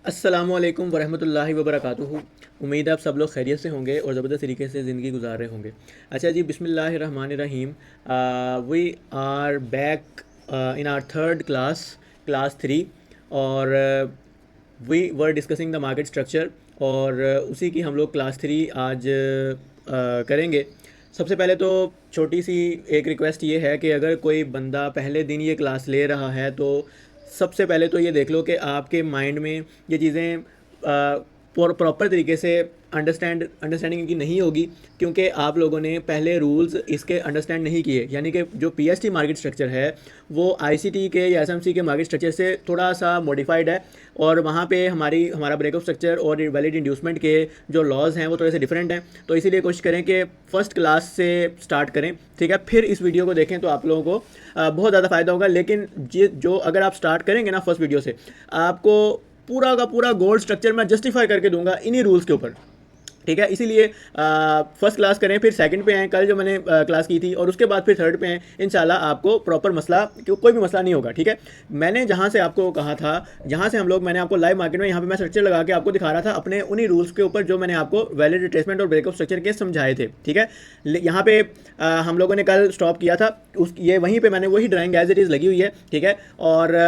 अस्सलामुअलैकुम वरहमतुल्लाहि वबरकातुहू। उम्मीद है आप सब लोग खैरियत से होंगे और ज़बरदस्त तरीके से ज़िंदगी गुजार रहे होंगे। अच्छा जी, बिस्मिल्लाहिर्रहमानिर्रहीम। We are back in our third class, class three. और we were discussing the market structure. और उसी की हम लोग क्लास थ्री आज करेंगे। सबसे पहले तो छोटी सी एक रिक्वेस्ट ये है कि अगर कोई बंदा पहले दिन ये क्लास ले रहा है तो सबसे पहले तो ये देख लो कि आपके माइंड में ये चीज़ें प्रॉपर तरीके से अंडरस्टैंडिंग इनकी नहीं होगी, क्योंकि आप लोगों ने पहले रूल्स इसके अंडरस्टैंड नहीं किए। यानी कि जो पीएसटी मार्केट स्ट्रक्चर है वो आईसीटी के या एसएमसी के मार्केट स्ट्रक्चर से थोड़ा सा मॉडिफाइड है, और वहाँ पे हमारा ब्रेकअप स्ट्रक्चर और वैलिड इंड्यूसमेंट के जो लॉज हैं वो थोड़े से डिफरेंट हैं। तो इसीलिए कोशिश करें कि फ़र्स्ट क्लास से स्टार्ट करें, ठीक है, फिर इस वीडियो को देखें तो आप लोगों को बहुत ज़्यादा फ़ायदा होगा। लेकिन जो अगर आप स्टार्ट करेंगे ना फर्स्ट वीडियो से, आपको पूरा का पूरा गोल्ड स्ट्रक्चर मैं जस्टिफाई करके दूंगा इन्हीं रूल्स के ऊपर, ठीक है। इसीलिए फर्स्ट क्लास करें, फिर सेकंड पे आएँ, कल जो मैंने क्लास की थी, और उसके बाद फिर थर्ड पे आएँ। इंशाल्लाह आपको प्रॉपर मसला कोई भी मसला नहीं होगा, ठीक है। मैंने जहाँ से आपको कहा था, जहाँ से मैंने आपको लाइव मार्केट में यहाँ पे मैं स्ट्रक्चर लगा के आपको दिखा रहा था अपने उन्हीं रूल्स के ऊपर जो मैंने आपको वैलिड रिट्रेसमेंट और ब्रेकअप स्ट्रक्चर के समझाए थे, ठीक है। यहाँ पे हम लोगों ने कल स्टॉप किया था, ये वहीं पर मैंने वही ड्राइंग एज इट इज़ लगी हुई है, ठीक है। और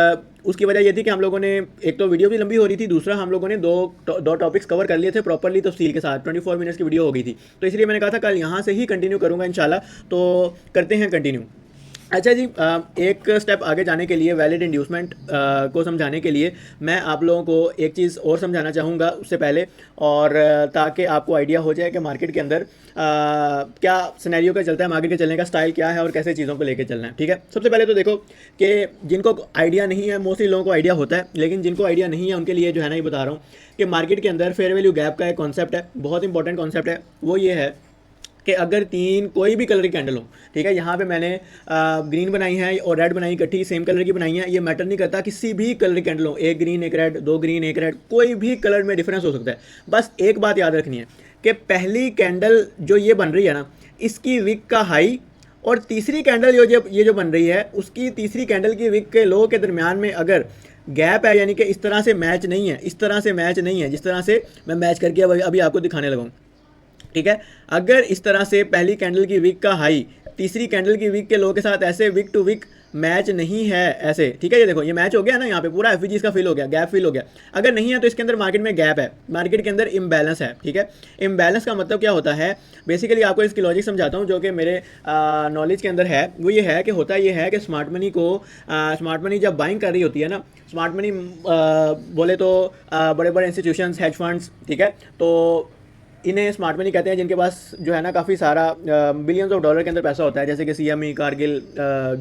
उसकी वजह ये थी कि हम लोगों ने एक तो वीडियो भी लंबी हो रही थी, दूसरा हम लोगों ने दो टॉपिक्स कवर कर लिए थे प्रॉपरली तफसील के साथ। 24 मिनट्स की वीडियो हो गई थी, तो इसलिए मैंने कहा था कल यहाँ से ही कंटिन्यू करूँगा इंशाल्लाह। तो करते हैं कंटिन्यू। अच्छा जी, एक स्टेप आगे जाने के लिए, वैलिड इंड्यूसमेंट को समझाने के लिए मैं आप लोगों को एक चीज़ और समझाना चाहूँगा उससे पहले, और ताकि आपको आइडिया हो जाए कि मार्केट के अंदर क्या सिनेरियो का चलता है, मार्केट के चलने का स्टाइल क्या है और कैसे चीज़ों को लेके चलना है, ठीक है। सबसे पहले तो देखो कि जिनको आइडिया नहीं है, मोस्टली लोगों को आइडिया होता है, लेकिन जिनको आइडिया नहीं है उनके लिए जो है ना, ये बता रहा हूँ कि मार्केट के अंदर फेयर वैल्यू गैप का एक कॉन्सेप्ट है, बहुत इंपॉर्टेंट कॉन्सेप्ट है। वो ये है कि अगर तीन कोई भी कलर की कैंडल हो, ठीक है, यहाँ पे मैंने ग्रीन बनाई है और रेड बनाई, इकट्ठी सेम कलर की बनाई है, ये मैटर नहीं करता, किसी भी कलर की कैंडल हो, एक ग्रीन एक रेड, दो ग्रीन एक रेड, कोई भी कलर में डिफरेंस हो सकता है। बस एक बात याद रखनी है कि पहली कैंडल जो ये बन रही है ना, इसकी विक का हाई, और तीसरी कैंडल ये जो बन रही है उसकी तीसरी कैंडल की विक के लो के दरमियान में अगर गैप है, यानी कि इस तरह से मैच नहीं है, इस तरह से मैच नहीं है जिस तरह से मैं मैच करके अभी आपको दिखाने लगाऊँ, ठीक है। अगर इस तरह से पहली कैंडल की विक का हाई तीसरी कैंडल की विक के लो के साथ ऐसे विक टू विक मैच नहीं है ऐसे, ठीक है, ये देखो ये मैच हो गया ना, यहाँ पे पूरा एफवीजी इसका फिल हो गया, गैप फिल हो गया। अगर नहीं है तो इसके अंदर मार्केट में गैप है, मार्केट के अंदर इम्बैलेंस है, ठीक है। इम्बैलेंस का मतलब क्या होता है, बेसिकली आपको इसकी लॉजिक समझाता हूँ जो कि मेरे नॉलेज के अंदर है। वो ये है कि होता ये है कि स्मार्ट मनी जब बाइंग कर रही होती है ना, स्मार्ट मनी बोले तो बड़े बड़े इंस्टीट्यूशंस, हेज फंड्स, ठीक है, तो इन्हें स्मार्ट मनी कहते हैं, जिनके पास जो है ना काफ़ी सारा बिलियंस ऑफ डॉलर के अंदर पैसा होता है, जैसे कि सीएमई, कारगिल,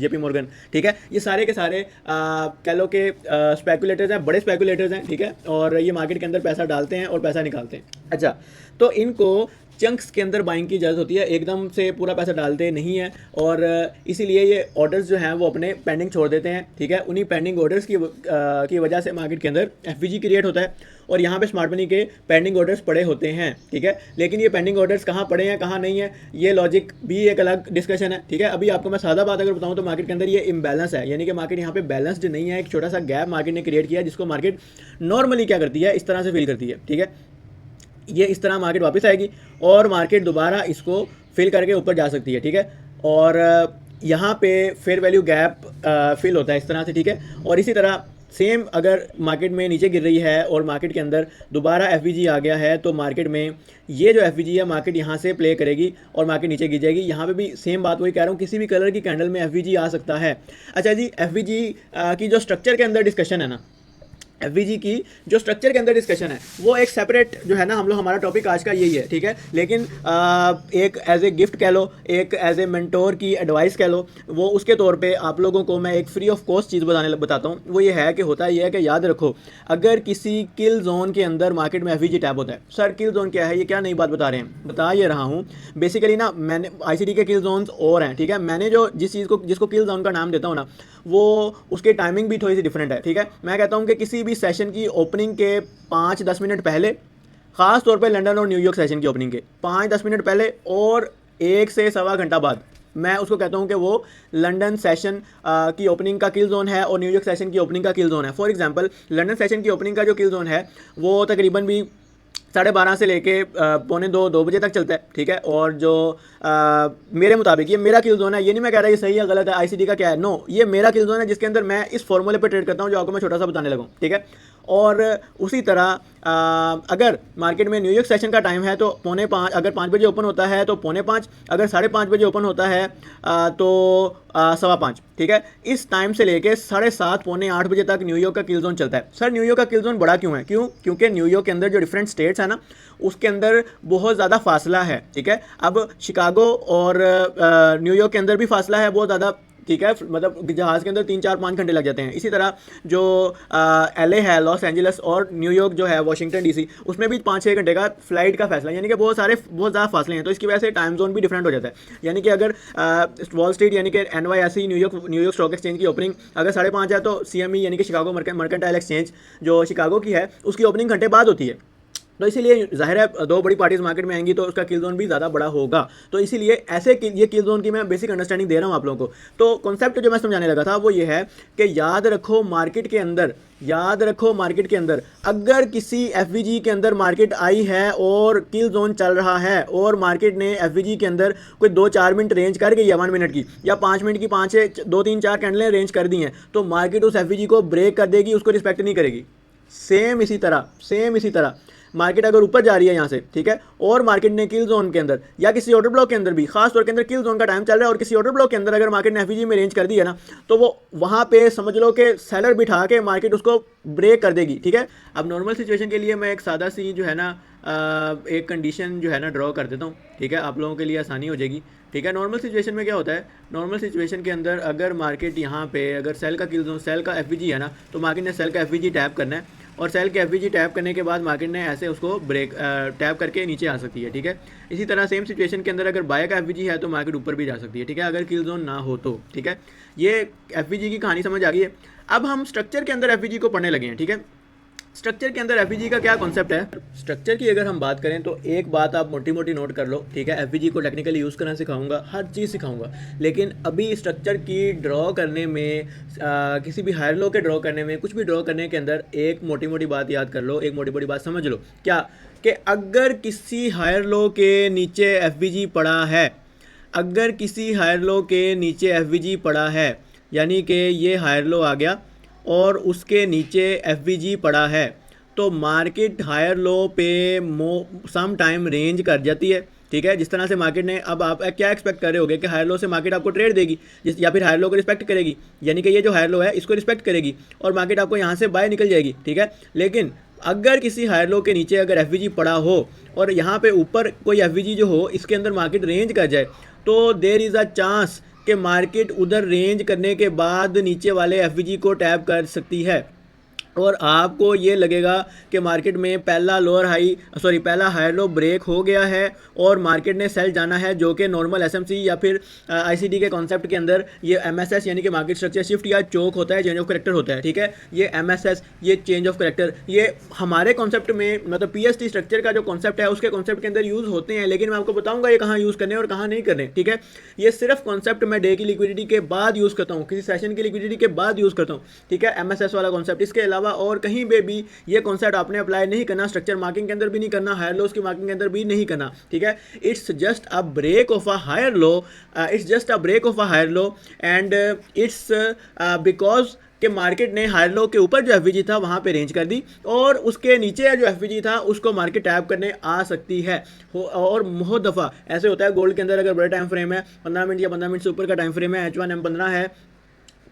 जेपी मॉर्गन, ठीक है। ये सारे के सारे कह लो कि स्पेकुलेटर्स हैं, बड़े स्पेकुलेटर्स हैं, ठीक है, और ये मार्केट के अंदर पैसा डालते हैं और पैसा निकालते हैं। अच्छा, तो इनको चंक्स के अंदर बाइंग की ज़रूरत होती है, एकदम से पूरा पैसा डालते नहीं है, और इसीलिए ये ऑर्डर्स जो हैं वो अपने पेंडिंग छोड़ देते हैं, ठीक है। उन्हीं पेंडिंग ऑर्डर्स की वजह से मार्केट के अंदर एफवीजी क्रिएट होता है, और यहाँ पे स्मार्ट मनी के पेंडिंग ऑर्डर्स पड़े होते हैं, ठीक है। लेकिन ये पेंडिंग ऑर्डर्स कहाँ पड़े हैं कहाँ नहीं है, ये लॉजिक भी एक अलग डिस्कशन है, ठीक है। अभी आपको मैं सादा बात अगर बताऊँ तो मार्केट के अंदर ये इम्बैलेंस है, यानी कि मार्केट यहाँ पे बैलेंस्ड नहीं है, एक छोटा सा गैप मार्केट ने क्रिएट किया, जिसको मार्केट नॉर्मली क्या करती है, इस तरह से फील करती है, ठीक है। ये इस तरह मार्केट वापस आएगी और मार्केट दोबारा इसको फिल करके ऊपर जा सकती है, ठीक है। और यहाँ पे फेयर वैल्यू गैप फिल होता है इस तरह से, ठीक है। और इसी तरह सेम अगर मार्केट में नीचे गिर रही है और मार्केट के अंदर दोबारा एफवीजी आ गया है, तो मार्केट में ये जो एफवीजी है मार्केट यहाँ से प्ले करेगी और मार्केट नीचे गिर जाएगी। यहाँ पे भी सेम बात वही कह रहा हूँ, किसी भी कलर की कैंडल में एफवीजी आ सकता है। अच्छा जी, एफवीजी की जो स्ट्रक्चर के अंदर डिस्कशन है ना, एफवीजी की जो स्ट्रक्चर के अंदर डिस्कशन है वो एक सेपरेट जो है ना, हमारा टॉपिक आज का यही है, ठीक है। लेकिन एक एज ए गिफ्ट कह लो, एक एज ए मेंटोर की एडवाइस कह लो, वो उसके तौर पे आप लोगों को मैं एक फ्री ऑफ कॉस्ट चीज़ बताता हूँ। वो ये है कि होता ये है कि याद रखो, अगर किसी किल जोन के अंदर मार्केट में एफवीजी टैप होता है, सर किल जोन क्या है, ये क्या नई बात बता रहे हैं, बता ये रहा हूँ। बेसिकली ना, मैंने आईसीटी के किल जोन्स और हैं, ठीक है। मैंने जो जिसको किल जोन का नाम देता हूँ ना, वो उसकी टाइमिंग भी थोड़ी सी डिफरेंट है, ठीक है। मैं कहता हूँ कि किसी भी सेशन की ओपनिंग के 5-10 मिनट पहले, ख़ास तौर पे लंदन और न्यूयॉर्क सेशन की ओपनिंग के 5-10 मिनट पहले, और 1 से सवा घंटा बाद, मैं उसको कहता हूँ कि वो लंदन सेशन की ओपनिंग का किल जोन है और न्यूयॉर्क सेशन की ओपनिंग का किल जोन है। फॉर एग्जांपल लंदन सेशन की ओपनिंग का जो किल जोन है वो तकरीबन भी 12:30 से लेके पौने 2 बजे तक चलता है, ठीक है। और जो मेरे मुताबिक ये मेरा किल जोन है, ये नहीं मैं कह रहा ये सही है गलत है, आईसीडी का क्या है, नो, ये मेरा किल जोन है जिसके अंदर मैं इस फॉर्मूले पे ट्रेड करता हूँ जो आपको मैं छोटा सा बताने लगा, ठीक है। और उसी तरह अगर मार्केट में न्यूयॉर्क सेशन का टाइम है तो 4:45, अगर 5 बजे ओपन होता है तो 4:45, अगर 5:30 बजे ओपन होता है तो 5:15, ठीक है। इस टाइम से लेके 7:30 पौने 8 बजे तक न्यूयॉर्क का किल जोन चलता है। सर न्यूयॉर्क का किल जोन बड़ा क्यों है? क्योंकि न्यूयॉर्क के अंदर जो डिफरेंट स्टेट्स है ना, उसके अंदर बहुत ज़्यादा फासला है, ठीक है। अब शिकागो और न्यूयॉर्क के अंदर भी फासला है बहुत ज़्यादा, ठीक है। मतलब जहाज़ के अंदर 3, 4, 5 घंटे लग जाते हैं। इसी तरह जो LA है, लॉस एंजल्स, और न्यूयॉर्क जो है वाशिंगटन DC, उसमें भी 5-6 घंटे का फ्लाइट का फैसला, यानी कि बहुत ज़्यादा फासले हैं। तो इसकी वजह से टाइम जोन भी डिफरेंट हो जाता है। यानी कि अगर वॉल स्ट्रीट यानी कि NYSE न्यूयॉर्क स्टॉक एक्सचेंज की ओपनिंग अगर 5:30 है तो CME यानी कि शिकागो मर्केंटाइल एक्सचेंज जो शिकागो की है उसकी ओपनिंग घंटे बाद होती है। तो इसीलिए जाहिर है दो बड़ी पार्टीज मार्केट में आएंगी तो उसका किल जोन भी ज़्यादा बड़ा होगा। तो इसीलिए ये किल जोन की मैं बेसिक अंडरस्टैंडिंग दे रहा हूँ आप लोगों को। तो कॉन्सेप्ट जो मैं समझाने लगा था वो ये है कि याद रखो मार्केट के अंदर अगर किसी FVG के अंदर मार्केट आई है और किल जोन चल रहा है और मार्केट ने FVG के अंदर कोई 2-4 मिनट रेंज कर गई है 1 मिनट की या 5 मिनट की, 2-3-4 कैंडलें रेंज कर दी हैं, तो मार्केट उस FVG को ब्रेक कर देगी, उसको रिस्पेक्ट नहीं करेगी। सेम इसी तरह मार्केट अगर ऊपर जा रही है यहाँ से, ठीक है, और मार्केट ने किल जोन के अंदर या किसी ऑर्डर ब्लॉक के अंदर भी, खास तौर के अंदर किल जोन का टाइम चल रहा है और किसी ऑर्डर ब्लॉक के अंदर अगर मार्केट ने FVG में रेंज कर दी है ना, तो वो वहाँ पे समझ लो कि सेलर बिठा के मार्केट उसको ब्रेक कर देगी, ठीक है। अब नॉर्मल सिचुएशन के लिए मैं एक सादा सी जो है ना एक कंडीशन जो है ना ड्रॉ कर देता हूँ, ठीक है, आप लोगों के लिए आसानी हो जाएगी, ठीक है। नॉर्मल सिचुएशन में क्या होता है, नॉर्मल सिचुएशन के अंदर अगर मार्केट यहाँ पे अगर सेल का किल जोन, सेल का FVG है ना, तो मार्केट ने सेल का FVG टैप करना है और सेल के FVG टैप करने के बाद मार्केट ने ऐसे उसको ब्रेक टैप करके नीचे आ सकती है, ठीक है। इसी तरह सेम सिचुएशन के अंदर अगर बाय का FVG है तो मार्केट ऊपर भी जा सकती है, ठीक है, अगर किल जोन ना हो तो, ठीक है। ये FVG की कहानी समझ आ गई है। अब हम स्ट्रक्चर के अंदर FVG को पढ़ने लगे हैं, ठीक है। स्ट्रक्चर के अंदर FVG का क्या कॉन्सेप्ट है? स्ट्रक्चर की अगर हम बात करें तो एक बात आप मोटी मोटी नोट कर लो, ठीक है। FVG को टेक्निकली यूज़ करना सिखाऊंगा, हर चीज़ सिखाऊंगा, लेकिन अभी स्ट्रक्चर की ड्रॉ करने में किसी भी हायर लो के ड्रॉ करने में, कुछ भी ड्रॉ करने के अंदर एक मोटी मोटी बात याद कर लो, एक मोटी मोटी बात समझ लो, क्या कि अगर किसी हायर लो के नीचे FVG पड़ा है, अगर किसी हायर लो के नीचे FVG पड़ा है, यानी कि ये हायर लो आ गया और उसके नीचे FVG पड़ा है, तो मार्केट हायर लो पे सम टाइम रेंज कर जाती है, ठीक है। जिस तरह से मार्केट ने, अब आप क्या एक्सपेक्ट कर रहे होगे कि हायर लो से मार्केट आपको ट्रेड देगी या फिर हायर लो को रिस्पेक्ट करेगी, यानी कि ये जो हायर लो है इसको रिस्पेक्ट करेगी और मार्केट आपको यहाँ से बाय निकल जाएगी, ठीक है। लेकिन अगर किसी हायर लो के नीचे अगर FVG पड़ा हो और यहाँ पे ऊपर कोई FVG जो हो इसके अंदर मार्केट रेंज कर जाए, तो देयर इज़ अ चांस कि मार्केट उधर रेंज करने के बाद नीचे वाले FVG को टैप कर सकती है और आपको ये लगेगा कि मार्केट में पहला हायर लो ब्रेक हो गया है और मार्केट ने सेल जाना है, जो कि नॉर्मल SMC या फिर ICD के कॉन्सेप्ट के अंदर ये MSS यानी कि मार्केट स्ट्रक्चर शिफ्ट या चोक होता है, चेंज ऑफ करेक्टर होता है, ठीक है। ये MSS, ये चेंज ऑफ करेक्टर, ये हमारे कॉन्सेप्ट में मतलब PST स्ट्रक्चर का जो कॉन्सेप्ट है उसके कॉन्सेप्ट के अंदर यूज़ होते हैं, लेकिन मैं आपको बताऊँगा ये कहाँ यूज़ करने और कहाँ नहीं करने, ठीक है। ये सिर्फ कॉन्सेप्ट मैं डे की लिक्विडिटी के बाद यूज़ करता हूँ, किसी सेशन की लिक्विडिटी के बाद यूज़ करता हूँ, ठीक है, MSS वाला कॉन्सेप्ट। इसके अलावा और कहीं पे भी ये कॉन्सेप्ट आपने अप्लाई नहीं करना, स्ट्रक्चर मार्किंग के अंदर भी नहीं करना, हायर लोस की मार्किंग के अंदर भी नहीं करना, ठीक है। It's just a break of a higher low, and it's because कि मार्केट ने हायर लो के ऊपर जो FVG था वहाँ पे रेंज कर दी और उसके नीचे जो FVG था उसको मार्केट टैप करने आ सकती है। और बहुत दफ़ा ऐसे होता है गोल्ड के अंदर, अगर बड़ा टाइम फ्रेम है 15 मिनट या 15 मिनट से ऊपर का टाइम फ्रेम है, H1M15 है,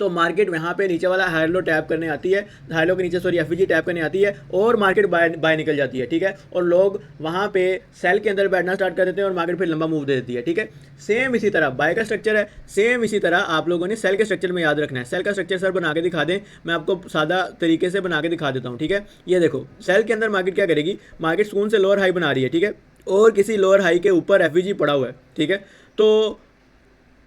तो मार्केट यहाँ पे नीचे वाला हायर लो टैप करने आती है, हायर लो के नीचे FVG टैप करने आती है और मार्केट बाय निकल जाती है, ठीक है। और लोग वहाँ पे सेल के अंदर बैठना स्टार्ट कर देते हैं और मार्केट फिर लंबा मूव दे देती है, ठीक है। सेम इसी तरह बाय का स्ट्रक्चर है, सेम इसी तरह आप लोगों ने सेल के स्ट्रक्चर में याद रखना है। सेल का स्ट्रक्चर सर बना के दिखा दें, मैं आपको सादा तरीके से बना के दिखा देता हूँ, ठीक है। ये देखो सेल के अंदर मार्केट क्या करेगी, मार्केट सुकून से लोअर हाई बना रही है, ठीक है, और किसी लोअर हाई के ऊपर FVG पड़ा हुआ है, ठीक है। तो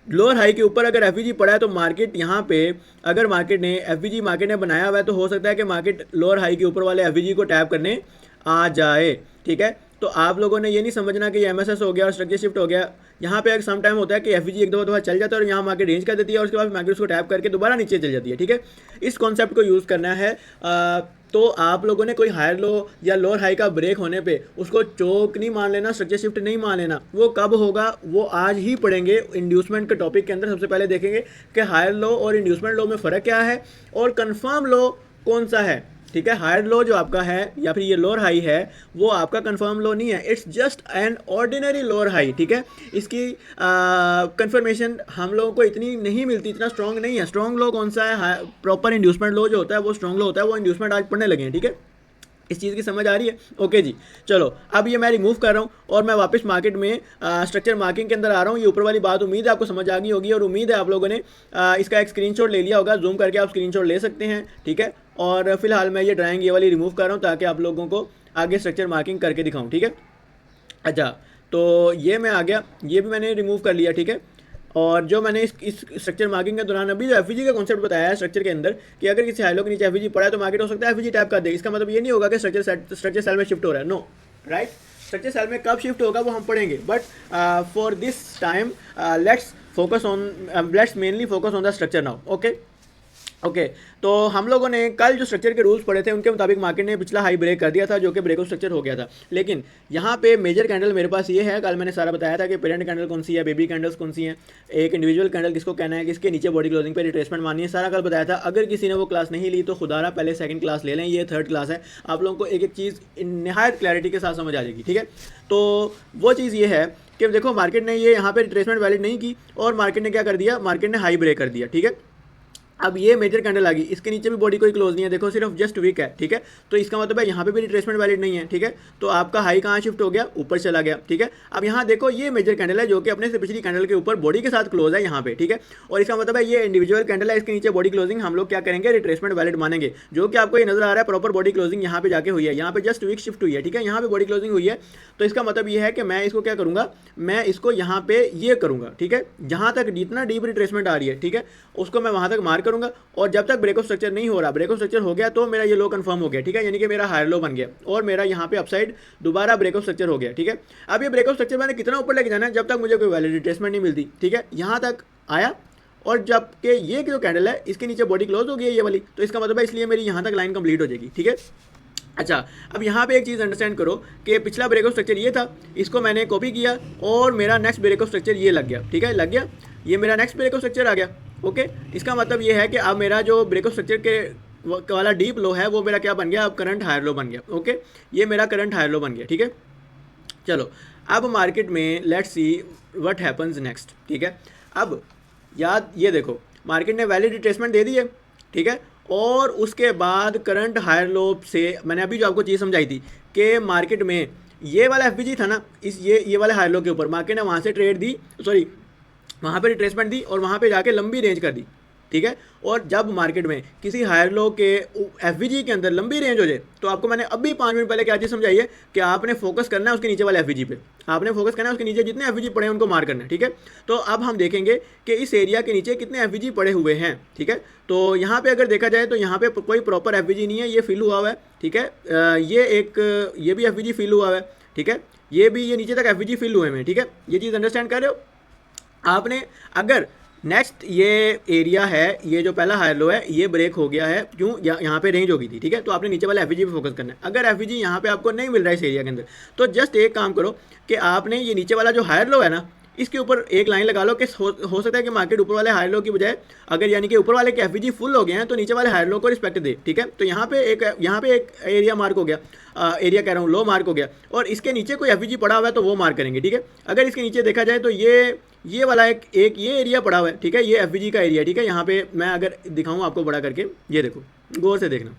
लोअर हाई के ऊपर अगर FVG पड़ा है तो मार्केट यहाँ पे अगर मार्केट ने बनाया हुआ है तो हो सकता है कि मार्केट लोअर हाई के ऊपर वाले FVG को टैप करने आ जाए, ठीक है। तो आप लोगों ने ये नहीं समझना कि ये एमएसएस हो गया और स्ट्रक्चर शिफ्ट हो गया। यहाँ पे सम टाइम होता है कि एफवीजी एक दो दफा चल जाता है और यहाँ मार्केट रेंज कर देती है और उसके बाद मार्केट उसको टैप करके दोबारा नीचे चल जाती है, ठीक है। इस कॉन्सेप्ट को यूज़ करना है। तो आप लोगों ने कोई हायर लो या लोअर हाई का ब्रेक होने पे उसको चोक नहीं मान लेना, स्ट्रक्चर शिफ्ट नहीं मान लेना। वो कब होगा वो आज ही पढ़ेंगे इंड्यूसमेंट के टॉपिक के अंदर। सबसे पहले देखेंगे कि हायर लो और इंड्यूसमेंट लो में फ़र्क क्या है और कंफर्म लो कौन सा है, ठीक है। हायर लो जो आपका है या फिर ये लोअर हाई है वो आपका कंफर्म लो नहीं है, it's just an ordinary lower high, ठीक है। इसकी कंफर्मेशन हम लोगों को इतनी नहीं मिलती, इतना स्ट्रॉन्ग नहीं है। स्ट्रॉन्ग लो कौन सा है, प्रॉपर इंड्यूसमेंट लो जो होता है वो स्ट्रॉन्ग लो होता है, वो इंड्यूसमेंट आज पढ़ने लगे हैं, ठीक है। इस चीज़ की समझ आ रही है? ओके जी, चलो अब ये मैं रिमूव कर रहा हूँ और मैं वापस मार्केट में स्ट्रक्चर मार्किंग के अंदर आ रहा हूँ। ये ऊपर वाली बात उम्मीद है आपको समझ आ गई होगी और उम्मीद है आप लोगों ने इसका एक स्क्रीनशॉट ले लिया होगा। जूम करके आप स्क्रीनशॉट ले सकते हैं, ठीक है। और फिलहाल मैं ये ड्राइंग ये वाली रिमूव कर रहा हूँ ताकि आप लोगों को आगे स्ट्रक्चर मार्किंग करके दिखाऊँ, ठीक है। अच्छा, तो ये मैं आ गया, ये भी मैंने रिमूव कर लिया, ठीक है। और जो मैंने इस स्ट्रक्चर मार्किंग के दौरान अभी जो एफवीजी का कॉन्सेप्ट बताया है स्ट्रक्चर के अंदर कि अगर किसी हाई लो के नीचे एफवीजी पड़ा है तो मार्केट हो सकता है एफवीजी टैप कर दे। इसका मतलब ये नहीं होगा कि स्ट्रक्चर सेल में शिफ्ट हो रहा है, नो, राइट। स्ट्रक्चर सेल में कब शिफ्ट होगा वो हम पढ़ेंगे, but for this time let's mainly focus on the structure now, okay. Okay, तो हम लोगों ने कल जो स्ट्रक्चर के रूल्स पढ़े थे उनके मुताबिक मार्केट ने पिछला हाई ब्रेक कर दिया था जो कि ब्रेकआउट स्ट्रक्चर हो गया था। लेकिन यहाँ पे मेजर कैंडल मेरे पास ये है, कल मैंने सारा बताया था कि पेरेंट कैंडल कौन सी है, बेबी कैंडल्स कौन सी हैं, एक इंडिविजुअल कैंडल किसको कहना है, किसके नीचे बॉडी क्लोजिंग पे रिट्रेसमेंट माननी है, सारा कल बताया था। अगर किसी ने वो क्लास नहीं ली तो खुदारा पहले सेकंड क्लास ले लें, ये थर्ड क्लास है। आप लोगों को एक एक चीज़ निहायत क्लैरिटी के साथ समझ आ जाएगी, ठीक है। तो वो चीज़ ये है कि देखो मार्केट ने ये यहाँ पे रिट्रेसमेंट वैलिड नहीं की और मार्केट ने क्या कर दिया, मार्केट ने हाई ब्रेक कर दिया, ठीक है। अब ये मेजर कैंडल आ गई, इसके नीचे भी बॉडी कोई क्लोज नहीं है, देखो सिर्फ जस्ट वीक है, ठीक है। तो इसका मतलब है यहाँ पे भी रिट्रेसमेंट वैलिड नहीं है, ठीक है। तो आपका हाई कहाँ शिफ्ट हो गया, ऊपर चला गया, ठीक है। अब यहाँ देखो ये मेजर कैंडल है जो कि अपने से पिछली कैंडल के ऊपर बॉडी के साथ क्लोज है यहाँ पे, ठीक है। और इसका मतलब है ये इंडिविजुअल कैंडल है, इसके नीचे बॉडी क्लोजिंग हम लोग क्या करेंगे, रिट्रेसमेंट वैलिड मानेंगे। जो कि आपको ये नजर आ रहा है प्रॉपर बॉडी क्लोजिंग यहाँ पे जाके हुई है, यहाँ पे जस्ट वीक शिफ्ट हुई है, ठीक है। यहाँ पे बॉडी क्लोजिंग हुई है तो इसका मतलब ये है कि मैं इसको क्या करूँगा, मैं इसको यहाँ पे ये करूँगा, ठीक है। जहाँ तक जितना डीप रिट्रेसमेंट आ रही है, ठीक है, उसको मैं वहाँ तक मार करूँगा। और जब तक ब्रेकआउट स्ट्रक्चर नहीं हो रहा, ब्रेकआउट स्ट्रक्चर हो गया तो मेरा ये लो कंफर्म हो गया, ठीक है। यानी कि मेरा हायर लो बन गया और मेरा यहाँ पे अपसाइड दोबारा ब्रेकआउट स्ट्रक्चर हो गया, ठीक है। अब ये ब्रेकआउट स्ट्रक्चर मैंने कितना ऊपर लेके जाना है, जब तक मुझे कोई वैलिड रिट्रेसमेंट नहीं मिलती, ठीक है। यहाँ तक आया और जबकि ये जो कैंडल है इसके नीचे बॉडी क्लोज हो गई है ये वाली, तो इसका मतलब है इसलिए मेरी यहाँ तक लाइन कंप्लीट हो जाएगी, ठीक है। अच्छा, अब यहाँ पे एक चीज़ अंडरस्टैंड करो कि पिछला ब्रेकआउट स्ट्रक्चर ये था, इसको मैंने कॉपी किया और मेरा नेक्स्ट ब्रेकआउट स्ट्रक्चर ये लग गया, ठीक है, लग गया, ये मेरा नेक्स्ट ब्रेकआउट स्ट्रक्चर आ गया, ओके। इसका मतलब ये है कि अब मेरा जो ब्रेकआउट स्ट्रक्चर के वाला डीप लो है वो मेरा क्या बन गया, अब करंट हायर लो बन गया, ओके। ये मेरा करंट हायर लो बन गया, ठीक है। चलो अब मार्केट में let's see what happens next, ठीक है। अब याद ये देखो मार्केट ने वैलिड रिट्रेसमेंट दे दी है, ठीक है। और उसके बाद करंट हायर लो से मैंने अभी जो आपको चीज़ समझाई थी कि मार्केट में ये वाला एफबीजी था ना, इस ये वाले हायर लो के ऊपर मार्केट ने वहाँ से ट्रेड दी, सॉरी वहाँ पे रिट्रेसमेंट दी और वहाँ पे जाके लंबी रेंज कर दी, ठीक है। और जब मार्केट में किसी हायर लो के एफवीजी के अंदर लंबी रेंज हो जाए तो आपको मैंने अभी 5 मिनट पहले क्या चीज़ समझाई है कि आपने फोकस करना है उसके नीचे वाले एफवीजी पे, आपने फोकस करना है उसके नीचे जितने एफवीजी पड़े हैं उनको मार करना है, ठीक है। तो अब हम देखेंगे कि इस एरिया के नीचे कितने एफवीजी पड़े हुए हैं, ठीक है। तो यहाँ पे अगर देखा जाए तो यहाँ पे कोई प्रॉपर एफवीजी नहीं है, ये फिल हुआ है, ठीक है। ये भी एफवीजी फिल हुआ है, ठीक है। ये भी ये नीचे तक एफवीजी फिल हुए हैं, ठीक है। ये चीज़ अंडरस्टैंड कर रहे हो आपने। अगर नेक्स्ट ये एरिया है, ये जो पहला हायर लो है ये ब्रेक हो गया है, क्यों, यहाँ पे रेंज हो गई थी, ठीक है। तो आपने नीचे वाले एफवीजी पे फोकस करना है। अगर एफवीजी यहाँ पे आपको नहीं मिल रहा है इस एरिया के अंदर तो जस्ट एक काम करो कि आपने ये नीचे वाला जो हायर लो है ना इसके ऊपर एक लाइन लगा लो कि हो सकता है कि मार्केट ऊपर वाले हायर लो की बजाय अगर यानी कि ऊपर वाले के एफवीजी फुल हो गए हैं तो नीचे वाले हायर लो को रिस्पेक्ट दे, ठीक है। तो यहाँ पे एक एरिया मार्क हो गया, एरिया कह रहा हूँ लो मार्क हो गया और इसके नीचे कोई एफवीजी पड़ा हुआ है तो वो मार्क करेंगे, ठीक है। अगर इसके नीचे देखा जाए तो ये वाला एक ये एरिया पड़ा हुआ है, ठीक है, ये एफवीजी का एरिया, ठीक है। यहाँ पे मैं अगर दिखाऊँ आपको बड़ा करके, ये देखो गौर से देखना,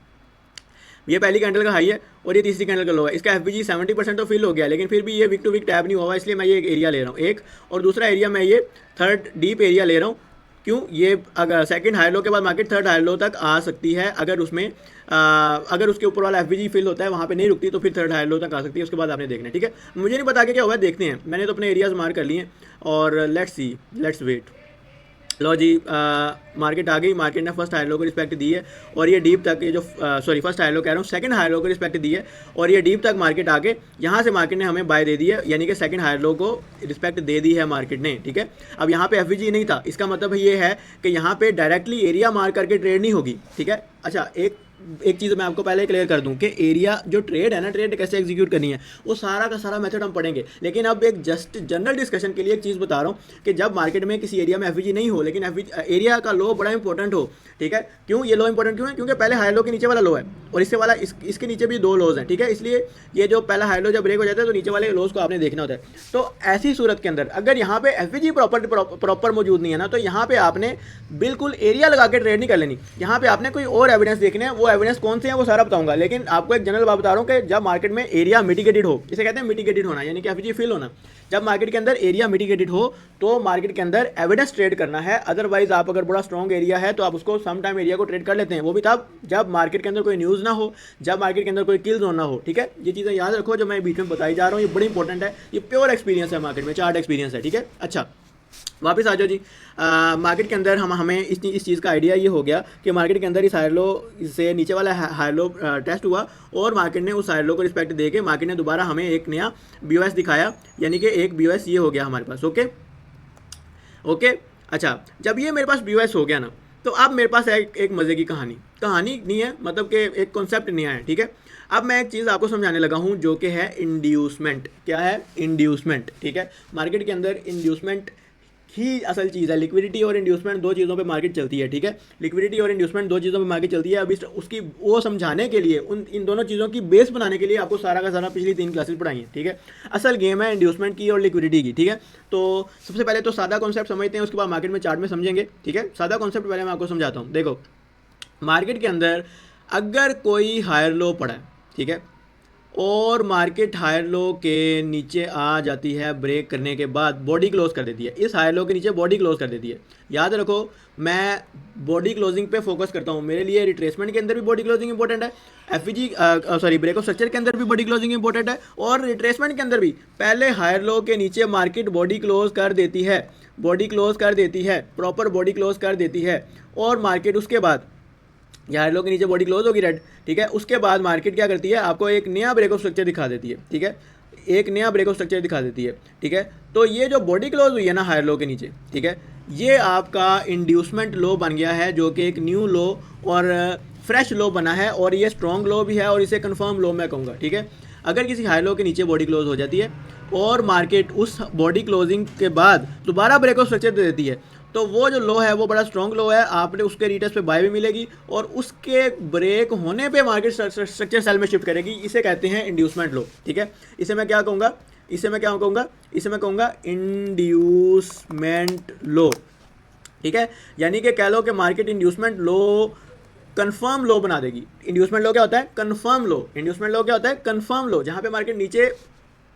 ये पहली कैंडल का हाई है और ये तीसरी कैंडल का लो है। इसका एफवीजी 70% तो फिल हो गया लेकिन फिर भी ये वीक टू वीक टैप नहीं हुआ, इसलिए मैं ये एक एरिया ले रहा हूँ एक, और दूसरा एरिया मैं ये थर्ड डीप एरिया ले रहा हूँ। क्यों, ये अगर सेकंड हायर लो के बाद मार्केट थर्ड हायर लो तक आ सकती है, अगर उसमें अगर उसके ऊपर वाला एफवीजी फिल होता है वहाँ पे नहीं रुकती तो फिर थर्ड हायर लो तक आ सकती है, उसके बाद आपने देखना है, ठीक है। मुझे नहीं पता कि क्या हुआ है, देखते हैं। मैंने तो अपने एरियाज मार्क कर लिए हैं और लेट्स सी, लेट्स वेट। लो जी, मार्केट आ गई, मार्केट ने फर्स्ट हायर लो को रिस्पेक्ट दी है और ये डीप तक, ये जो सॉरी फर्स्ट हायर लो कह रहा हूँ, सेकंड हायर लो को रिस्पेक्ट दी है और ये डीप तक मार्केट आके यहाँ से मार्केट ने हमें बाय दे दी है, यानी कि सेकंड हायर लो को रिस्पेक्ट दे दी है मार्केट ने, ठीक है। अब यहाँ पे एफवीजी नहीं था, इसका मतलब ये है कि यहाँ पे डायरेक्टली एरिया मार करके ट्रेड नहीं होगी, ठीक है। अच्छा, एक चीज़ मैं आपको पहले क्लियर कर दूं कि एरिया जो ट्रेड है ना, ट्रेड कैसे एग्जीक्यूट करनी है, वो सारा का सारा मेथड हम पढ़ेंगे। लेकिन अब एक जस्ट जनरल डिस्कशन के लिए एक चीज़ बता रहा हूँ कि जब मार्केट में किसी एरिया में एफवीजी नहीं हो, लेकिन एरिया का लो बड़ा इंपॉर्टेंट हो, ठीक है। क्यों ये लो इंपॉर्टेंट क्यों है? क्योंकि पहले हाई लो के नीचे वाला लो है और इससे वाला इसके नीचे भी दो लोज हैं, ठीक है। इसलिए ये जो पहला हाई लो जब ब्रेक हो जाता है तो नीचे वाले लोज को आपने देखना होता है। तो ऐसी सूरत के अंदर अगर यहाँ पे एफवीजी प्रॉपर मौजूद नहीं है ना, तो यहाँ पे आपने बिल्कुल एरिया लगा के ट्रेड नहीं कर लेनी। यहाँ पे आपने कोई और एविडेंस देखने हैं, वो एविडेंस कौन से हैं वो सारा बताऊंगा, लेकिन आपको एक जनरल बात बता रहा हूँ कि जब मार्केट में एरिया मिटिगेटेड हो, इसे कहते हैं मिटिगेटेड होना, यानी कि एफवीजी फिल होना। जब मार्केट के अंदर एरिया मिटिगेटेड हो तो मार्केट के अंदर एविडेंस ट्रेड करना है। अदरवाइज आप अगर बड़ा स्ट्रॉन्ग एरिया है तो आप उसको सम टाइम एरिया को ट्रेड कर लेते हैं, वो भी तब जब मार्केट के अंदर कोई न्यूज़ ना हो, जब मार्केट के अंदर कोई किल जोन ना हो, ठीक है। ये चीज़ें याद रखो जो मैं बीच में बताई जा रहा हूँ, ये बड़ी इंपॉर्टेंट है, ये प्योर एक्सपीरियंस है मार्केट में, चार्ट एक्सपीरियंस है, ठीक है। अच्छा, वापस आ जाओ जी। मार्केट के अंदर हमें इस चीज़ का आइडिया ये हो गया कि मार्केट के अंदर इस हायर लो से नीचे वाला हायर लो टेस्ट हुआ और मार्केट ने उस हायर लो को रिस्पेक्ट दे के मार्केट ने दोबारा हमें एक नया बीओएस दिखाया, यानी कि एक बीओएस ये हो गया हमारे पास। Okay okay. अच्छा, जब ये मेरे पास बीओएस हो गया ना, तो अब मेरे पास है एक मज़े की कहानी नहीं है, मतलब कि एक कॉन्सेप्ट नहीं आया, ठीक है। अब मैं एक चीज़ आपको समझाने लगा हूँ जो कि है इंड्यूसमेंट। क्या है? इंड्यूसमेंट, ठीक है। मार्केट के अंदर इंड्यूसमेंट ही असल चीज़ है। लिक्विडिटी और इंड्यूसमेंट दो चीज़ों पे मार्केट चलती है, ठीक है। लिक्विडिटी और इंड्यूसमेंट दो चीज़ों पे मार्केट चलती है। अभी उसकी वो समझाने के लिए, इन दोनों चीज़ों की बेस बनाने के लिए आपको सारा का सारा पिछली 3 क्लासेस पढ़ाई हैं, ठीक है। असल गेम है इंड्यूसमेंट की और लिक्विडिटी की, ठीक है। तो सबसे पहले तो सादा कॉन्सेप्ट समझते हैं, उसके बाद मार्केट में चार्ट में समझेंगे, ठीक है। सादा कॉन्सेप्ट पहले मैं आपको समझाता हूँ। देखो, मार्केट के अंदर अगर कोई हायर लो पड़ा है, ठीक है, और मार्केट हायर लो के नीचे आ जाती है, ब्रेक करने के बाद बॉडी क्लोज कर देती है, इस हायर लो के नीचे बॉडी क्लोज कर देती है। याद रखो, मैं बॉडी क्लोजिंग पे फोकस करता हूँ, मेरे लिए रिट्रेसमेंट के अंदर भी बॉडी क्लोजिंग इंपॉर्टेंट है, FVG sorry break of structure के अंदर भी बॉडी क्लोजिंग इंपॉर्टेंट है, और रिट्रेसमेंट के अंदर भी पहले हायर लो के नीचे मार्केट बॉडी क्लोज कर देती है, बॉडी क्लोज कर देती है, प्रॉपर बॉडी क्लोज कर देती है, और मार्केट उसके बाद हायर लो के नीचे बॉडी क्लोज होगी रेड, ठीक है। उसके बाद मार्केट क्या करती है, आपको एक नया ब्रेक ऑफ स्ट्रक्चर दिखा देती है, ठीक है, एक नया ब्रेक ऑफ स्ट्रक्चर दिखा देती है, ठीक है। तो ये जो बॉडी क्लोज हुई है ना हायर लो के नीचे, ठीक है, ये आपका इंड्यूसमेंट लो बन गया है, जो कि एक न्यू लो और फ्रेश लो बना है, और ये स्ट्रॉन्ग लो भी है और इसे कंफर्म लो मैं कहूँगा, ठीक है। अगर किसी हाई लो के नीचे बॉडी क्लोज हो जाती है और मार्केट उस बॉडी क्लोजिंग के बाद दोबारा ब्रेक ऑफ स्ट्रक्चर दे देती है, तो वो जो लो है वो बड़ा स्ट्रॉन्ग लो है, आपने उसके रीटेस्ट पे बाय भी मिलेगी और उसके ब्रेक होने पे मार्केट स्ट्रक्चर सेल में शिफ्ट करेगी। इसे कहते हैं इंड्यूसमेंट लो, ठीक है। इसे मैं क्या कहूँगा, इसे मैं कहूँगा इंड्यूसमेंट लो, ठीक है। यानी कि कह लो कि मार्केट इंड्यूसमेंट लो कंफर्म लो बना देगी। इंड्यूसमेंट लो क्या होता है? कंफर्म लो। इंड्यूसमेंट लो क्या होता है? कंफर्म लो, जहाँ पे मार्केट नीचे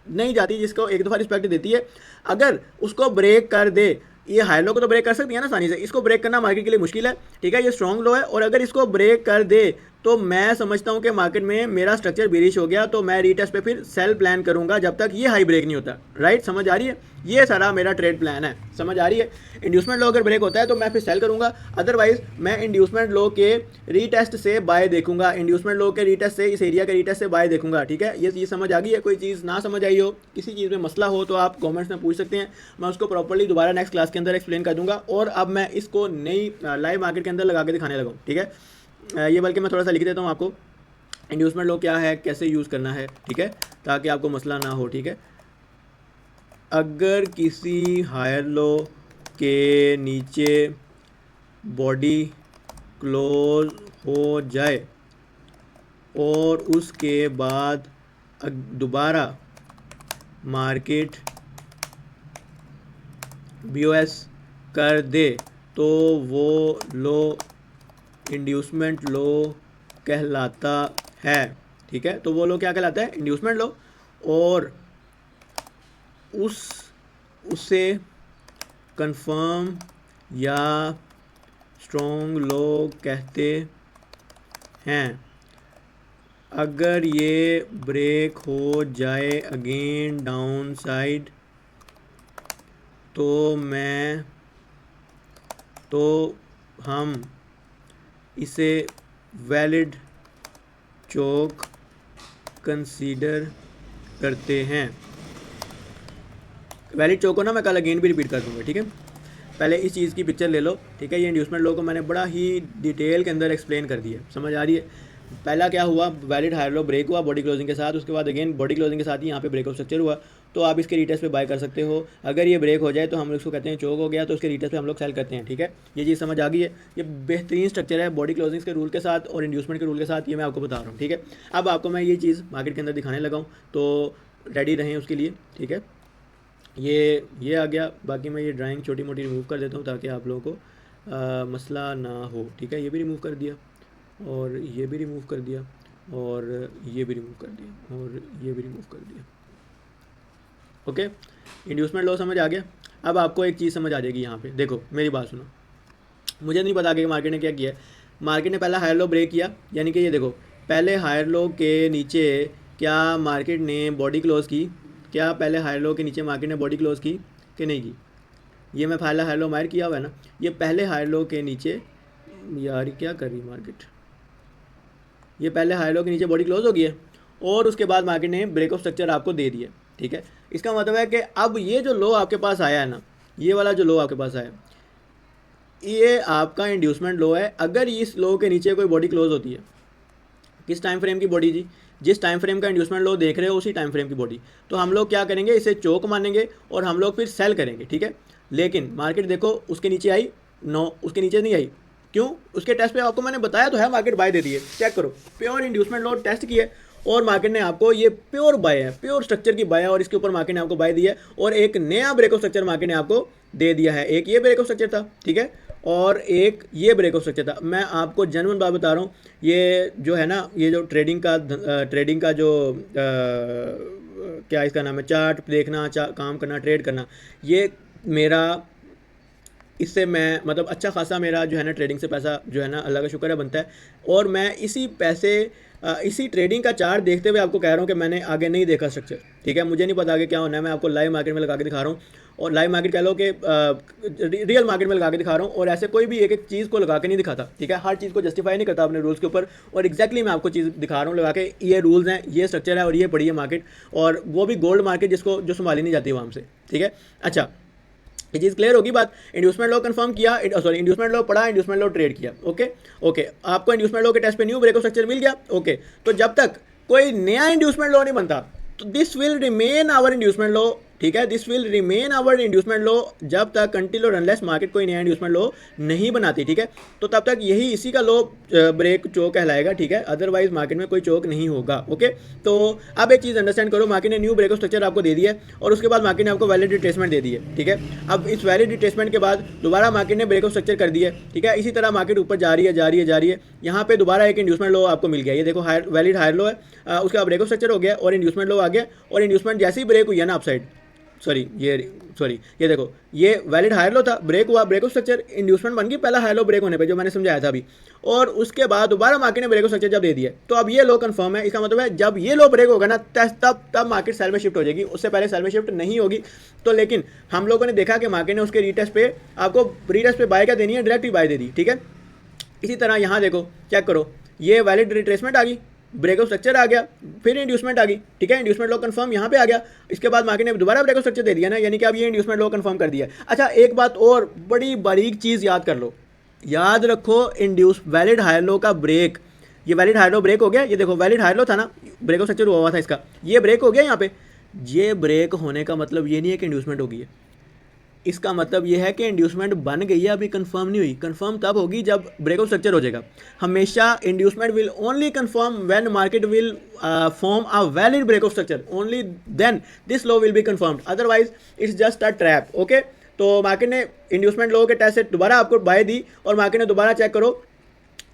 नहीं जाती, जिसको एक दफ़ा रिस्पेक्ट देती है, अगर उसको ब्रेक कर दे, ये हाई लो को तो ब्रेक कर सकती है ना आसानी से, इसको ब्रेक करना मार्केट के लिए मुश्किल है, ठीक है। ये स्ट्रॉन्ग लो है और अगर इसको ब्रेक कर दे तो मैं समझता हूँ कि मार्केट में मेरा स्ट्रक्चर बेरिश हो गया, तो मैं रीटेस्ट पे फिर सेल प्लान करूँगा जब तक ये हाई ब्रेक नहीं होता। राइट, समझ आ रही है? ये सारा मेरा ट्रेड प्लान है, समझ आ रही है? इंड्यूसमेंट लो अगर ब्रेक होता है तो मैं फिर सेल करूँगा, अदरवाइज मैं इंड्यूसमेंट लो के रीटेस्ट से बाय देखूंगा, इंड्यूसमेंट लो के रीटेस्ट से, इस एरिया के रीटेस्ट से बाय देखूंगा, ठीक है। ये चीज़ समझ आ गई है? कोई चीज़ ना समझ आई हो, किसी चीज़ में मसला हो तो आप कमेंट्स में पूछ सकते हैं, मैं उसको प्रॉपर्ली दोबारा नेक्स्ट क्लास के अंदर एक्सप्लेन कर दूंगा। और अब मैं इसको नई लाइव मार्केट के अंदर लगा के दिखाने लगा हूँ, ठीक है। ये बल्कि मैं थोड़ा सा लिख देता हूँ आपको, इंड्यूसमेंट लो क्या है, कैसे यूज़ करना है, ठीक है, ताकि आपको मसला ना हो, ठीक है। अगर किसी हायर लो के नीचे बॉडी क्लोज हो जाए और उसके बाद दोबारा मार्केट बीओएस कर दे तो वो लो इंड्यूसमेंट लो कहलाता है, ठीक है। तो वो लो क्या कहलाता है? इंड्यूसमेंट लो। और उसे कंफर्म या स्ट्रॉन्ग लो कहते हैं। अगर ये ब्रेक हो जाए अगेन डाउन साइड तो मैं तो हम इसे वैलिड चोक कंसीडर करते हैं। वैलिड चोक को ना मैं कल अगेन भी रिपीट कर दूंगा, ठीक है। पहले इस चीज़ की पिक्चर ले लो, ठीक है। ये इंड्यूसमेंट लॉ को मैंने बड़ा ही डिटेल के अंदर एक्सप्लेन कर दिया, समझ आ रही है। पहला क्या हुआ, वैलिड हायर लॉ ब्रेक हुआ बॉडी क्लोजिंग के साथ, उसके बाद अगेन बॉडी क्लोजिंग के साथ ही यहाँ पे ब्रेक ऑफ स्ट्रक्चर हुआ, तो आप इसके रिटेस्ट पे बाय कर सकते हो। अगर ये ब्रेक हो जाए तो हम लोग इसको कहते हैं चोक हो गया, तो उसके रिटेस्ट पे हम लोग सेल करते हैं, ठीक है। ये चीज़ समझ आ गई है। ये बेहतरीन स्ट्रक्चर है बॉडी क्लोजिंग के रूल के साथ और इंड्यूसमेंट के रूल के साथ, ये मैं आपको बता रहा हूँ, ठीक है। अब आपको मैं ये चीज़ मार्केट के अंदर दिखाने लगा हूँ, तो रेडी रहें उसके लिए, ठीक है। ये आ गया। बाकी मैं ये ड्राइंग छोटी मोटी रिमूव कर देता हूँ ताकि आप लोगों को मसला ना हो, ठीक है। ये भी रिमूव कर दिया और ये भी रिमूव कर दिया और ये भी रिमूव कर दिया और ये भी रिमूव कर दिया। ओके, इंड्यूसमेंट लॉ समझ आ गया। अब आपको एक चीज़ समझ आ जाएगी यहाँ पे, देखो मेरी बात सुनो। मुझे नहीं पता कि मार्केट ने क्या किया। मार्केट ने पहला हायर लो ब्रेक किया, यानी कि ये देखो पहले हायर लो के नीचे क्या मार्केट ने बॉडी क्लोज की, क्या पहले हायर लो के नीचे मार्केट ने बॉडी क्लोज की कि नहीं की। ये मैं पहला हायर लो मार किया हुआ है ना, ये पहले हायर लो के नीचे, यार क्या कर रही मार्केट, ये पहले हायर लो के नीचे बॉडी क्लोज हो गई है और उसके बाद मार्केट ने ब्रेक ऑफ स्ट्रक्चर आपको दे दिया, ठीक है। इसका मतलब है कि अब ये जो लो आपके पास आया है ना, ये वाला जो लो आपके पास आया, ये आपका इंड्यूसमेंट लो है। अगर इस लो के नीचे कोई बॉडी क्लोज होती है, किस टाइम फ्रेम की बॉडी जी, जिस टाइम फ्रेम का इंड्यूसमेंट लो देख रहे हो उसी टाइम फ्रेम की बॉडी, तो हम लोग क्या करेंगे, इसे चोक मानेंगे और हम लोग फिर सेल करेंगे, ठीक है। लेकिन मार्केट देखो उसके नीचे आई, नो उसके नीचे नहीं आई, क्यों, उसके टेस्ट पे आपको मैंने बताया तो है मार्केट बाय दे दी है। चेक करो, प्योर इंड्यूसमेंट लो टेस्ट किया और मार्केट ने आपको ये प्योर बाय है, प्योर स्ट्रक्चर की बाय है और इसके ऊपर मार्केट ने आपको बाय दिया है और एक नया ब्रेक ऑफ स्ट्रक्चर मार्केट ने आपको दे दिया है। एक ये ब्रेक ऑफ स्ट्रक्चर था, ठीक है, और एक ये ब्रेक ऑफ स्ट्रक्चर था। मैं आपको जेन्युइन बात बता रहा हूँ, ये जो है ना, ये जो ट्रेडिंग का जो क्या इसका नाम है, चार्ट देखना, काम करना, ट्रेड करना, ये मेरा, इससे मैं मतलब अच्छा खासा मेरा जो है ना ट्रेडिंग से पैसा जो है ना अल्लाह का शुक्र है बनता है। और मैं इसी पैसे इसी ट्रेडिंग का चार्ट देखते हुए आपको कह रहा हूँ कि मैंने आगे नहीं देखा स्ट्रक्चर, ठीक है। मुझे नहीं पता आगे क्या होना है, मैं आपको लाइव मार्केट में लगा के दिखा रहा हूँ और लाइव मार्केट कह लो कि रियल मार्केट में लगा के दिखा रहा हूँ और ऐसे कोई भी एक एक चीज़ को लगा के नहीं दिखाता, ठीक है। हर चीज़ को जस्टिफाई नहीं करता अपने रूल्स के ऊपर और एग्जैक्टली मैं आपको चीज़ दिखा रहा हूँ लगा के, ये रूल्स हैं, ये स्ट्रक्चर है और ये पड़ी है मार्केट, और वो भी गोल्ड मार्केट जिसको जो संभाली नहीं जाती वहाँ से, ठीक है। अच्छा, ये चीज़ क्लियर होगी बात। इंड्यूसमेंट लॉ कंफर्म किया, सॉरी इंड्यूसमेंट लॉ पढ़ा, इंड्यूसमेंट लॉ ट्रेड किया, ओके। आपको इंड्यूसमेंट लॉ के टेस्ट पे न्यू ब्रेक ऑफ स्ट्रक्चर मिल गया, ओके। तो जब तक कोई नया इंड्यूसमेंट लॉ नहीं बनता तो this will remain our inducement law, ठीक है, this will remain our inducement law जब तक अनटिल और अनलेस मार्केट कोई नया इंड्यूसमेंट लॉ नहीं बनाती, ठीक है। तो तब तक यही इसी का लॉ ब्रेक चोक कहलाएगा, ठीक है। अदरवाइज मार्केट में कोई चोक नहीं होगा, ओके। तो अब एक चीज़ अंडरस्टैंड करो, मार्केट ने न्यू ब्रेक ऑफ स्ट्रक्चर आपको दे दिया और उसके बाद मार्केट ने आपको वैलिड रिट्रेसमेंट दे दी है, ठीक है। अब इस वैलिड रिट्रेसमेंट के बाद दोबारा मार्केट ने ब्रेक ऑफ स्ट्रक्चर कर दिया, ठीक है। इसी तरह मार्केट ऊपर जा रही है, जा रही है, जा रही है। यहाँ पे दोबारा एक इंड्यूसमेंट लॉ आपको मिल गया, ये देखो वैलिड हायर लॉ है, उसके बाद ब्रेक ऑफ स्ट्रक्चर हो गया और इंड्यूसमेंट लॉ आ गया और इंड्यूसमेंट जैसे ही ब्रेक हुई है ना अपसाइड, ये देखो ये वैलिड हायर लो था, ब्रेक हुआ, ब्रेक ऑफ स्ट्रक्चर, इंड्यूसमेंट बन गई पहला हायर लो ब्रेक होने पे जो मैंने समझाया था अभी, और उसके बाद दोबारा मार्केट ने ब्रेक ऑफ स्ट्रक्चर जब दे दिया तो अब ये लो कंफर्म है। इसका मतलब है जब ये लो ब्रेक होगा ना तब मार्केट सेल में शिफ्ट हो जाएगी, उससे पहले सेल में शिफ्ट नहीं होगी। तो लेकिन हम लोगों ने देखा कि मार्केट ने उसके रीटेस्ट पे आपको रीटेस्ट पे बाय क्या देनी है, डायरेक्ट ही बाय दे दी, ठीक है। इसी तरह यहाँ देखो, चेक करो, ये वैलिड रिट्रेसमेंट आ गई, ब्रेक ऑफ स्ट्रक्चर आ गया, फिर इंड्यूसमेंट आ गई, ठीक है। इंड्यूसमेंट लॉ कंफर्म यहाँ पे आ गया, इसके बाद मार्केट ने दोबारा ब्रेक ऑफ स्ट्रक्चर दे दिया ना, यानी कि अब ये इंड्यूसमेंट लॉ कंफर्म कर दिया। अच्छा, एक बात और बड़ी बारीक चीज़ याद कर लो, याद रखो, वैलिड हायर लॉ का ब्रेक, ये वैलिड हायर लॉ ब्रेक हो गया, ये देखो वैलिड हायर लॉ था ना, ब्रेक ऑफ स्ट्रक्चर हुआ था इसका, ये ब्रेक हो गया यहाँ पे। ये ब्रेक होने का मतलब ये नहीं है कि इंड्यूसमेंट हो गई है, इसका मतलब ये है कि इंड्यूसमेंट बन गई है, अभी कंफर्म नहीं हुई। कंफर्म तब होगी जब ब्रेक ऑफ स्ट्रक्चर हो जाएगा। हमेशा inducement will only confirm when market will form a valid break of structure, only then this law will be confirmed, otherwise it's just a trap, okay. तो market ने inducement law के test से दोबारा आपको by the और market ने दोबारा check करो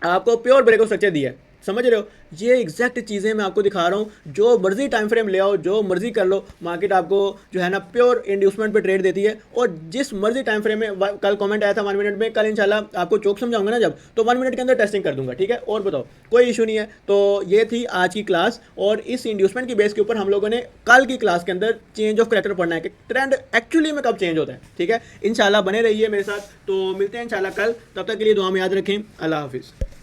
आपको प्योर ब्रेक ऑफ स्ट्रक्चर दिया है, समझ रहे हो? ये एग्जैक्ट चीज़ें मैं आपको दिखा रहा हूँ। जो मर्जी टाइम फ्रेम ले आओ, जो मर्जी कर लो, मार्केट आपको जो है ना प्योर इंड्यूसमेंट पे ट्रेड देती है। और जिस मर्जी टाइम फ्रेम में, कल कमेंट आया था 1 मिनट में, कल इंशाल्लाह आपको चौक समझाऊंगा ना जब, तो 1 मिनट के अंदर टेस्टिंग कर दूंगा, ठीक है? और बताओ, कोई इशू नहीं है। तो ये थी आज की क्लास, और इस इंड्यूसमेंट की बेस के ऊपर हम लोगों ने कल की क्लास के अंदर चेंज ऑफ करेक्टर पढ़ना है कि ट्रेंड एक्चुअली में कब चेंज होता है, ठीक है? इंशाल्लाह बने रहिए मेरे साथ। तो मिलते हैं इंशाल्लाह कल, तब तक के लिए दुआ में याद रखें। अल्लाह हाफिज़।